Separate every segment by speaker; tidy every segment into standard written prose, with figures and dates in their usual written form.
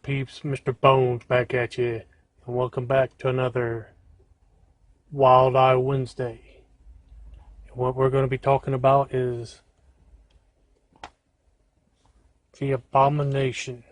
Speaker 1: peeps? Mr.Bones back at you, and welcome back to another Wild Eye Wednesday. And what we're going to be talking about is the Abomination.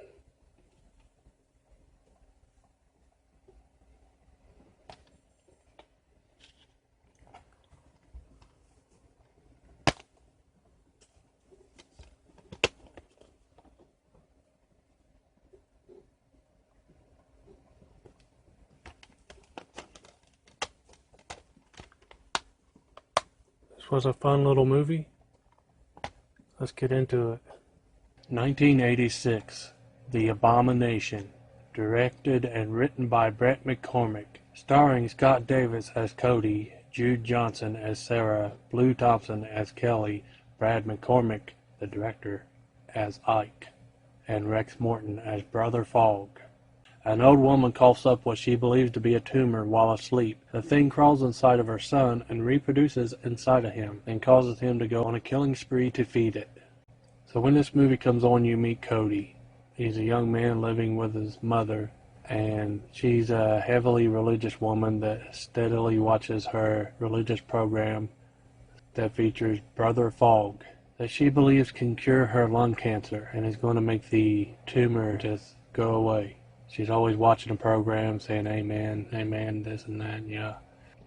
Speaker 1: This was a fun little movie. Let's get into it. 1986, The Abomination, directed and written by Brett McCormick, starring Scott Davis as Cody, Jude Johnson as Sarah, Blue Thompson as Kelly, Brad McCormick, the director, as Ike, and Rex Morton as Brother Fogg. An old woman coughs up what she believes to be a tumor while asleep. The thing crawls inside of her son and reproduces inside of him, and causes him to go on a killing spree to feed it. So when this movie comes on, you meet Cody. He's a young man living with his mother, and she's a heavily religious woman that steadily watches her religious program that features Brother Fogg, that she believes can cure her lung cancer and is going to make the tumor just go away. She's always watching the program saying amen, amen, this and that, yeah.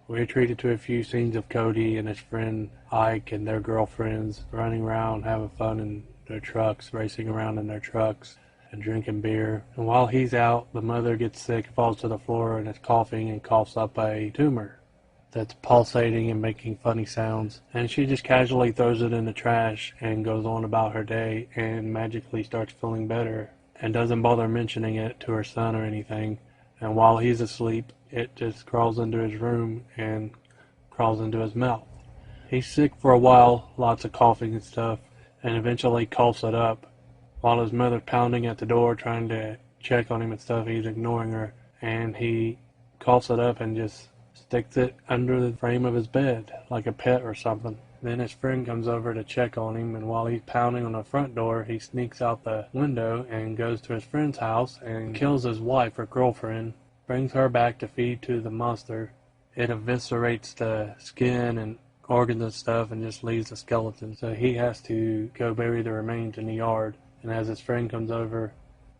Speaker 1: We're treated to a few scenes of Cody and his friend Ike and their girlfriends running around, having fun in their trucks, racing around in their trucks and drinking beer. And while he's out, the mother gets sick, falls to the floor, and is coughing and coughs up a tumor that's pulsating and making funny sounds. And she just casually throws it in the trash and goes on about her day and magically starts feeling better and doesn't bother mentioning it to her son or anything. And while he's asleep, it just crawls into his room and crawls into his mouth. He's sick for a while, lots of coughing and stuff, and eventually coughs it up. While his mother's pounding at the door trying to check on him and stuff, he's ignoring her, and he coughs it up and just sticks it under the frame of his bed like a pet or something. Then his friend comes over to check on him, and while he's pounding on the front door, he sneaks out the window and goes to his friend's house and kills his wife or girlfriend, brings her back to feed to the monster. It eviscerates the skin and organs and stuff and just leaves the skeleton. So he has to go bury the remains in the yard. And as his friend comes over,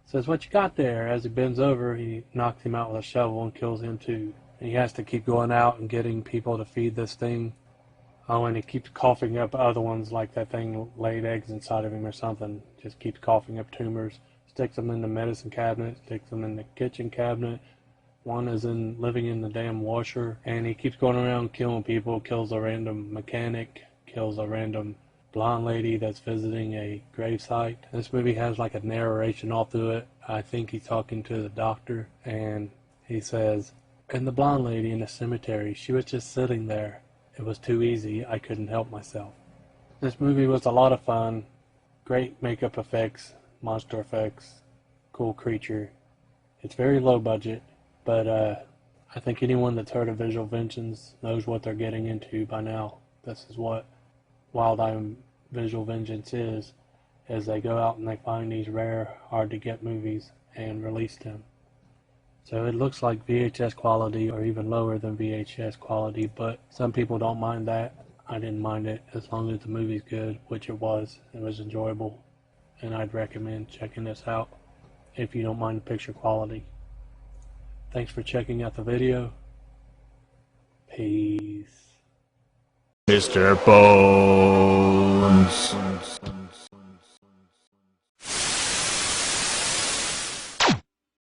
Speaker 1: says, "What you got there?" As he bends over, he knocks him out with a shovel and kills him too. And he has to keep going out and getting people to feed this thing. Oh, and he keeps coughing up other ones, like that thing laid eggs inside of him or something. Just keeps coughing up tumors. Sticks them in the medicine cabinet, sticks them in the kitchen cabinet. One is living in the damn washer. And he keeps going around killing people. Kills a random mechanic. Kills a random blonde lady that's visiting a gravesite. This movie has like a narration all through it. I think he's talking to the doctor. And he says, "And the blonde lady in the cemetery, she was just sitting there. It was too easy, I couldn't help myself." This movie was a lot of fun. Great makeup effects, monster effects, cool creature. It's very low budget, but I think anyone that's heard of Visual Vengeance knows what they're getting into by now. This is what Wild Eye Visual Vengeance is they go out and they find these rare, hard to get movies and release them. So it looks like VHS quality or even lower than VHS quality, but some people don't mind that. I didn't mind it as long as the movie's good, which it was. It was enjoyable, and I'd recommend checking this out if you don't mind the picture quality. Thanks for checking out the video. Peace.
Speaker 2: Mr. Bones.